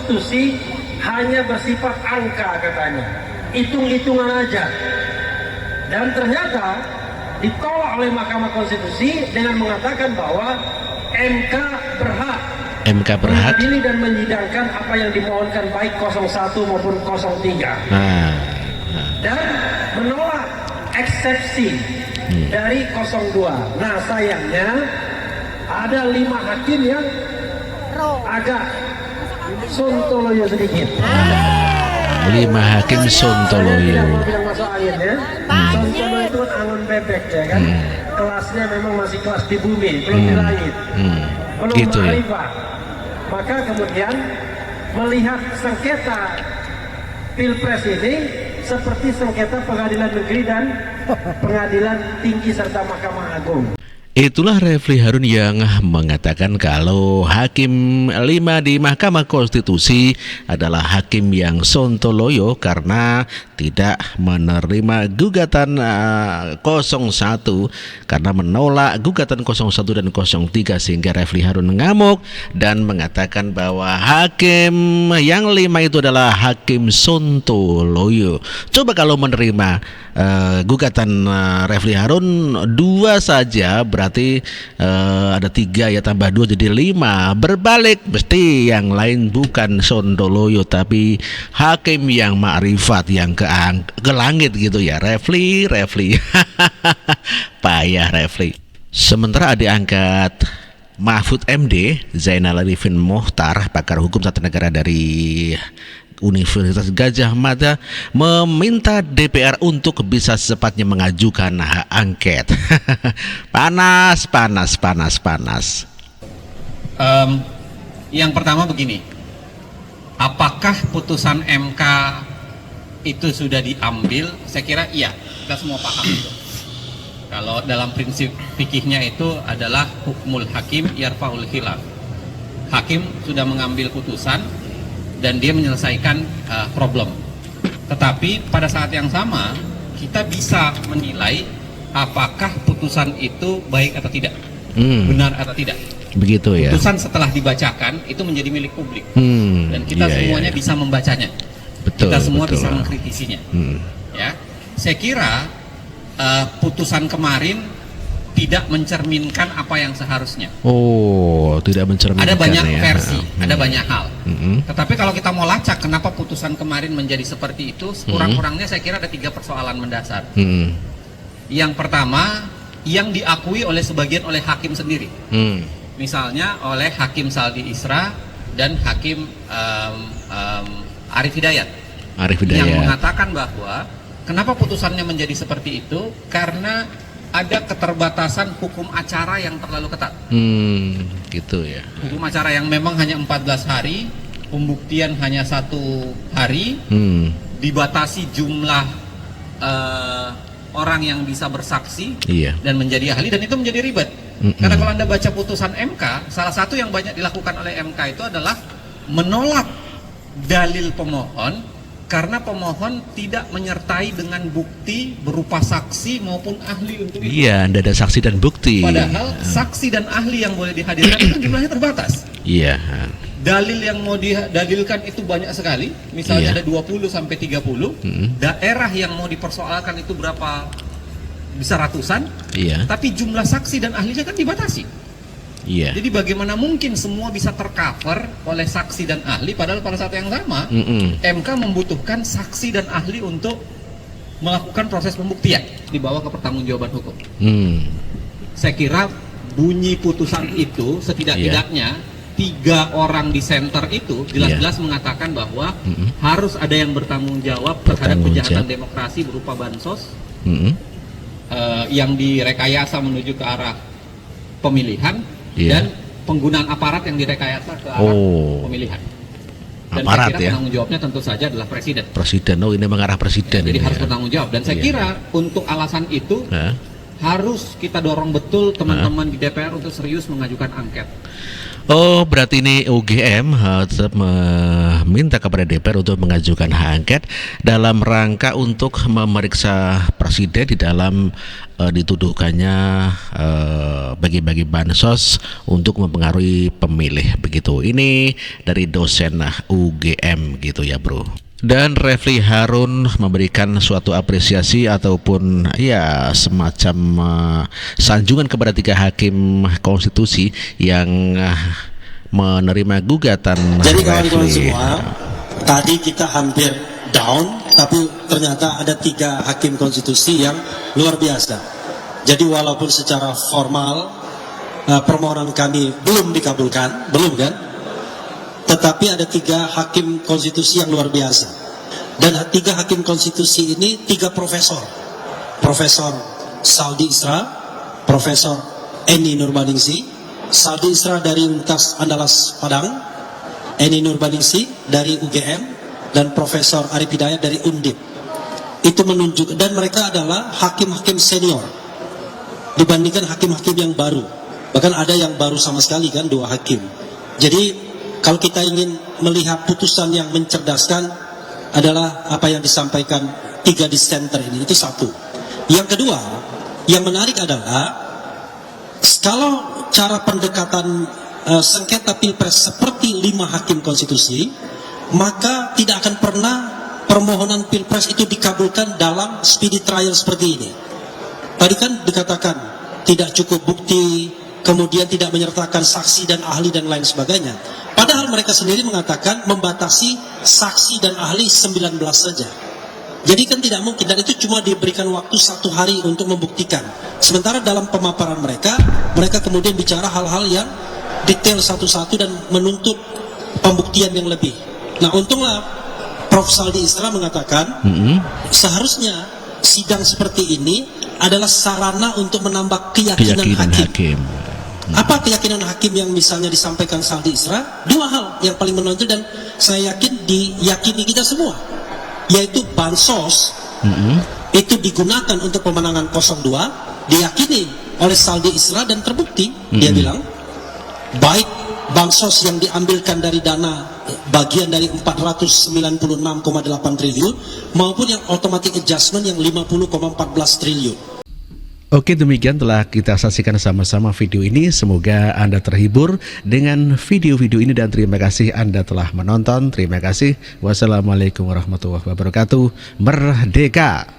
konstitusi hanya bersifat angka katanya, hitung-hitungan aja. Dan ternyata ditolak oleh Mahkamah Konstitusi dengan mengatakan bahwa MK berhak mengadili dan menyidangkan apa yang dimohonkan baik 01 maupun 03 dan menolak eksepsi dari 02. Nah sayangnya ada 5 hakim yang agak sontoloyo sedikit. 5 hakim sontoloyo. Sontoloyo itu angon bebek ya kan. Kelasnya memang masih kelas di bumi, belum di langit. Belum gitu ya. Maka kemudian melihat sengketa Pilpres ini seperti sengketa pengadilan negeri dan pengadilan tinggi serta Mahkamah Agung. Itulah Refli Harun yang mengatakan kalau Hakim 5 di Mahkamah Konstitusi adalah hakim yang sontoloyo karena tidak menerima gugatan 01 karena menolak gugatan 01 dan 03 sehingga Refli Harun mengamuk dan mengatakan bahwa hakim yang 5 itu adalah hakim sontoloyo. Coba kalau menerima gugatan Refli Harun 2 saja berarti ada 3 ya tambah 2 jadi 5. Berbalik mesti yang lain bukan sontoloyo tapi hakim yang ma'rifat yang ke langit gitu ya. Refli payah Refli. Sementara adik angkat Mahfud MD Zainal Arifin Mohtar, pakar hukum tata negara dari Universitas Gadjah Mada, meminta DPR untuk bisa secepatnya mengajukan hak angket. Panas. Yang pertama begini, apakah putusan MK itu sudah diambil? Saya kira iya, kita semua paham itu. Kalau dalam prinsip fikihnya itu adalah hukmul hakim yarfa'ul khilaf. Hakim sudah mengambil putusan dan dia menyelesaikan problem. Tetapi pada saat yang sama kita bisa menilai apakah putusan itu baik atau tidak, benar atau tidak. Begitu ya. Putusan setelah dibacakan itu menjadi milik publik dan kita semuanya bisa membacanya. Betul, kita semua betul. bisa mengkritisinya. Ya, saya kira putusan kemarin tidak mencerminkan apa yang seharusnya. Oh, tidak mencerminkan. Ada banyak ya. versi, ada banyak hal. Tetapi kalau kita mau lacak kenapa putusan kemarin menjadi seperti itu, kurang-kurangnya saya kira ada 3 persoalan mendasar. Yang pertama, yang diakui oleh sebagian oleh hakim sendiri. Misalnya oleh Hakim Saldi Isra dan Hakim Arif Hidayat. Yang mengatakan bahwa kenapa putusannya menjadi seperti itu, karena ada keterbatasan hukum acara yang terlalu ketat. Gitu ya. Hukum acara yang memang hanya 14 hari, pembuktian hanya 1 hari, dibatasi jumlah orang yang bisa bersaksi dan menjadi ahli, dan itu menjadi ribet. Karena kalau Anda baca putusan MK, salah satu yang banyak dilakukan oleh MK itu adalah menolak dalil pemohon karena pemohon tidak menyertai dengan bukti berupa saksi maupun ahli untuk itu. Iya, tidak ada saksi dan bukti. Padahal saksi dan ahli yang boleh dihadirkan itu jumlahnya terbatas. Iya. Dalil yang mau didalilkan itu banyak sekali. Misalnya ada 20 sampai 30. Daerah yang mau dipersoalkan itu berapa? Bisa ratusan. Iya. Tapi jumlah saksi dan ahlinya kan dibatasi. Iya. Jadi bagaimana mungkin semua bisa tercover oleh saksi dan ahli, padahal pada saat yang sama MK membutuhkan saksi dan ahli untuk melakukan proses pembuktian dibawa ke pertanggungjawaban hukum. Saya kira bunyi putusan itu setidak-tidaknya 3 orang di center itu jelas-jelas mengatakan bahwa harus ada yang bertanggung jawab terhadap kejahatan demokrasi berupa bansos yang direkayasa menuju ke arah pemilihan dan penggunaan aparat yang direkayasa ke arah pemilihan. Dan aparat, saya kira penanggung jawabnya tentu saja adalah presiden. Oh ini mengarah presiden. Jadi ini harus bertanggung jawab. Dan saya kira untuk alasan itu harus kita dorong betul teman-teman di DPR untuk serius mengajukan angket. Oh, berarti ini UGM tetap meminta kepada DPR untuk mengajukan hak angket dalam rangka untuk memeriksa presiden di dalam dituduhkannya bagi-bagi bansos untuk mempengaruhi pemilih begitu. Ini dari dosen UGM gitu ya, Bro. Dan Refli Harun memberikan suatu apresiasi ataupun ya semacam sanjungan kepada 3 hakim konstitusi yang menerima gugatan. Jadi kawan-kawan semua, tadi kita hampir down, tapi ternyata ada 3 hakim konstitusi yang luar biasa. Jadi walaupun secara formal permohonan kami belum dikabulkan, belum kan? Tetapi ada 3 hakim konstitusi yang luar biasa. Dan 3 hakim konstitusi ini 3 profesor. Profesor Saldi Isra, Profesor Eni Nurbaningsih, Saldi Isra dari Universitas Andalas Padang, Eni Nurbaningsih dari UGM, dan Profesor Arif Hidayat dari Undip. Itu menunjukkan, dan mereka adalah hakim-hakim senior dibandingkan hakim-hakim yang baru. Bahkan ada yang baru sama sekali kan, 2 hakim. Jadi kalau kita ingin melihat putusan yang mencerdaskan adalah apa yang disampaikan 3 dissenter ini, itu satu. Yang kedua, yang menarik adalah kalau cara pendekatan sengketa pilpres seperti 5 hakim konstitusi, maka tidak akan pernah permohonan pilpres itu dikabulkan dalam speedy trial seperti ini. Tadi kan dikatakan tidak cukup bukti, kemudian tidak menyertakan saksi dan ahli dan lain sebagainya. Padahal mereka sendiri mengatakan membatasi saksi dan ahli 19 saja. Jadi kan tidak mungkin, dan itu cuma diberikan waktu 1 hari untuk membuktikan. Sementara dalam pemaparan mereka kemudian bicara hal-hal yang detail satu-satu dan menuntut pembuktian yang lebih. Nah, untunglah Prof. Saldi Isra mengatakan seharusnya sidang seperti ini adalah sarana untuk menambah keyakinan hakim. Apa keyakinan hakim yang misalnya disampaikan Saldi Isra? 2 hal yang paling menonjol dan saya yakin diyakini kita semua, yaitu bansos itu digunakan untuk pemenangan 02, diyakini oleh Saldi Isra dan terbukti. Dia bilang baik bansos yang diambilkan dari dana bagian dari 496,8 triliun maupun yang automatic adjustment yang 50,14 triliun. Oke, demikian telah kita saksikan sama-sama video ini. Semoga Anda terhibur dengan video-video ini dan terima kasih Anda telah menonton. Terima kasih. Wassalamualaikum warahmatullahi wabarakatuh. Merdeka!